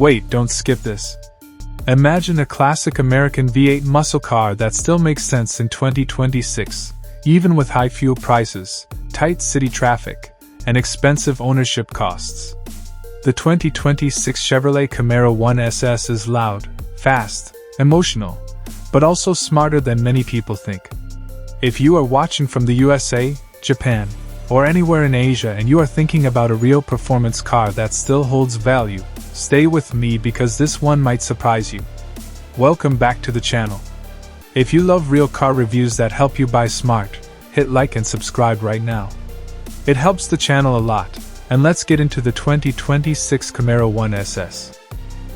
Wait, don't skip this. Imagine a classic American V8 muscle car that still makes sense in 2026, even with high fuel prices, tight city traffic, and expensive ownership costs. The 2026 Chevrolet Camaro 1SS is loud, fast, emotional, but also smarter than many people think. If you are watching from the USA, Japan, or anywhere in Asia and you are thinking about a real performance car that still holds value, stay with me because this one might surprise you. Welcome back to the channel. If you love real car reviews that help you buy smart, hit like and subscribe right now. It helps the channel a lot, and let's get into the 2026 Camaro 1SS.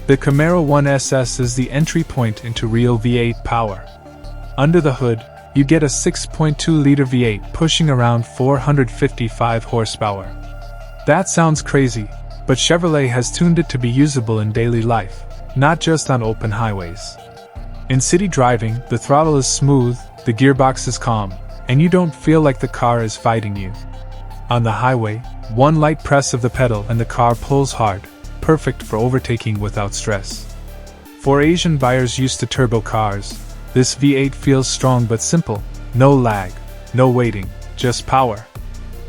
The Camaro 1SS is the entry point into real V8 power. Under the hood, you get a 6.2-liter V8 pushing around 455 horsepower. That sounds crazy, but Chevrolet has tuned it to be usable in daily life, not just on open highways. In city driving, the throttle is smooth, the gearbox is calm, and you don't feel like the car is fighting you. On the highway, one light press of the pedal and the car pulls hard, perfect for overtaking without stress. For Asian buyers used to turbo cars, this V8 feels strong but simple, no lag, no waiting, just power.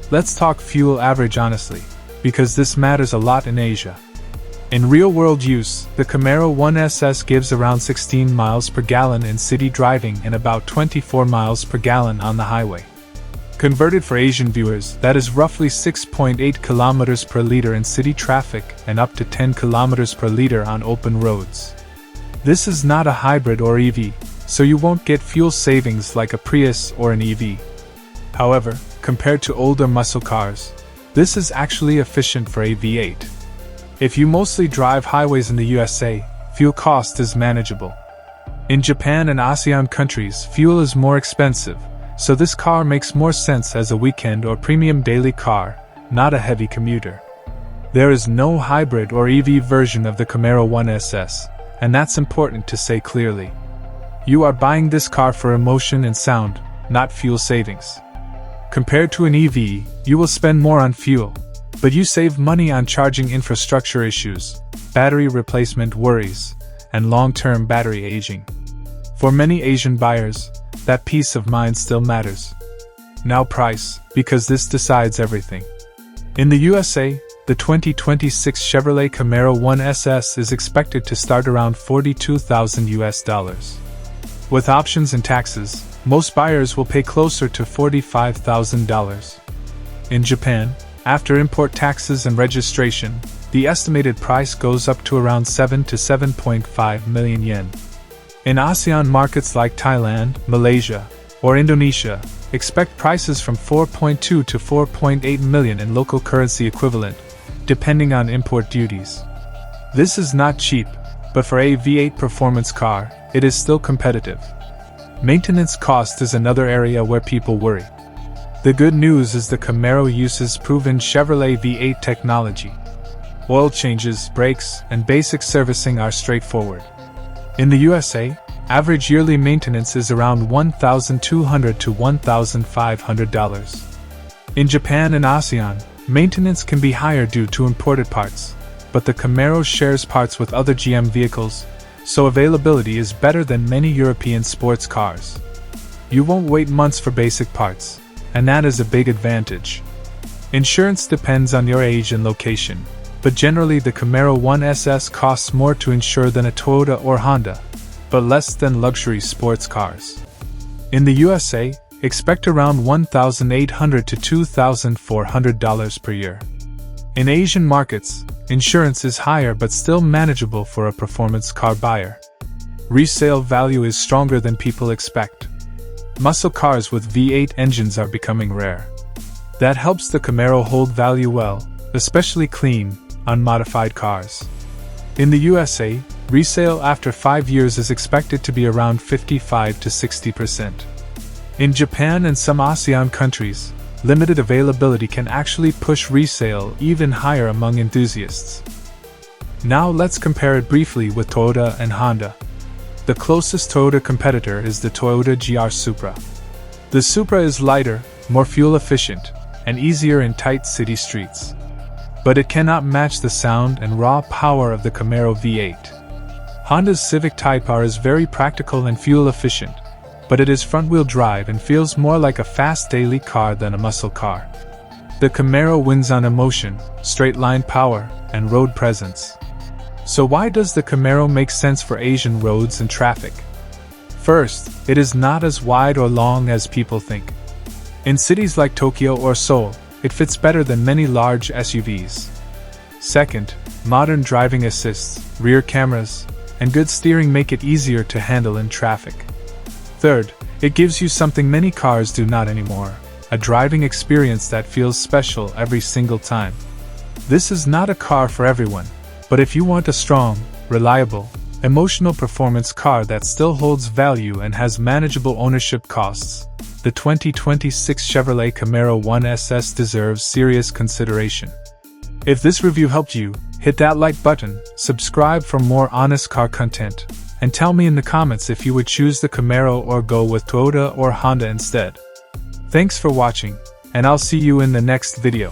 Let's talk fuel average honestly, because this matters a lot in Asia. In real-world use, the Camaro 1SS gives around 16 miles per gallon in city driving and about 24 miles per gallon on the highway. Converted for Asian viewers, that is roughly 6.8 kilometers per liter in city traffic and up to 10 kilometers per liter on open roads. This is not a hybrid or EV, so you won't get fuel savings like a Prius or an EV. However, compared to older muscle cars, this is actually efficient for a V8. If you mostly drive highways in the USA, fuel cost is manageable. In Japan and ASEAN countries, fuel is more expensive, so this car makes more sense as a weekend or premium daily car, not a heavy commuter. There is no hybrid or EV version of the Camaro 1SS, and that's important to say clearly. You are buying this car for emotion and sound, not fuel savings. Compared to an EV, you will spend more on fuel, but you save money on charging infrastructure issues, battery replacement worries, and long-term battery aging. For many Asian buyers, that peace of mind still matters. Now price, because this decides everything. In the USA, the 2026 Chevrolet Camaro 1SS is expected to start around $42,000. With options and taxes, most buyers will pay closer to $45,000. In Japan, after import taxes and registration, the estimated price goes up to around 7 to 7.5 million yen. In ASEAN markets like Thailand, Malaysia, or Indonesia, expect prices from 4.2 to 4.8 million in local currency equivalent, depending on import duties. This is not cheap, but for a V8 performance car, it is still competitive. Maintenance cost is another area where people worry. The good news is the Camaro uses proven Chevrolet V8 technology. Oil changes, brakes, and basic servicing are straightforward. In the USA, average yearly maintenance is around $1,200 to $1,500. In Japan and ASEAN, maintenance can be higher due to imported parts, but the Camaro shares parts with other GM vehicles, so availability is better than many European sports cars. You won't wait months for basic parts, and that is a big advantage. Insurance depends on your age and location, but generally the Camaro 1SS costs more to insure than a Toyota or Honda, but less than luxury sports cars. In the USA, expect around $1,800 to $2,400 per year. In Asian markets, insurance is higher but still manageable for a performance car buyer. Resale value is stronger than people expect. Muscle cars with V8 engines are becoming rare. That helps the Camaro hold value well, especially clean, unmodified cars. In the USA, resale after 5 years is expected to be around 55 to 60%. In Japan and some ASEAN countries, limited availability can actually push resale even higher among enthusiasts. Now let's compare it briefly with Toyota and Honda. The closest Toyota competitor is the Toyota GR Supra. The Supra is lighter, more fuel efficient, and easier in tight city streets. but it cannot match the sound and raw power of the Camaro V8. Honda's Civic Type R is very practical and fuel efficient, but it is front-wheel drive and feels more like a fast daily car than a muscle car. The Camaro wins on emotion, straight-line power, and road presence. So why does the Camaro make sense for Asian roads and traffic? First, it is not as wide or long as people think. In cities like Tokyo or Seoul, it fits better than many large SUVs. Second, modern driving assists, rear cameras, and good steering make it easier to handle in traffic. Third, it gives you something many cars do not anymore, a driving experience that feels special every single time. This is not a car for everyone, but if you want a strong, reliable, emotional performance car that still holds value and has manageable ownership costs, the 2026 Chevrolet Camaro 1SS deserves serious consideration. If this review helped you, hit that like button, subscribe for more honest car content, and tell me in the comments if you would choose the Camaro or go with Toyota or Honda instead. Thanks for watching, and I'll see you in the next video.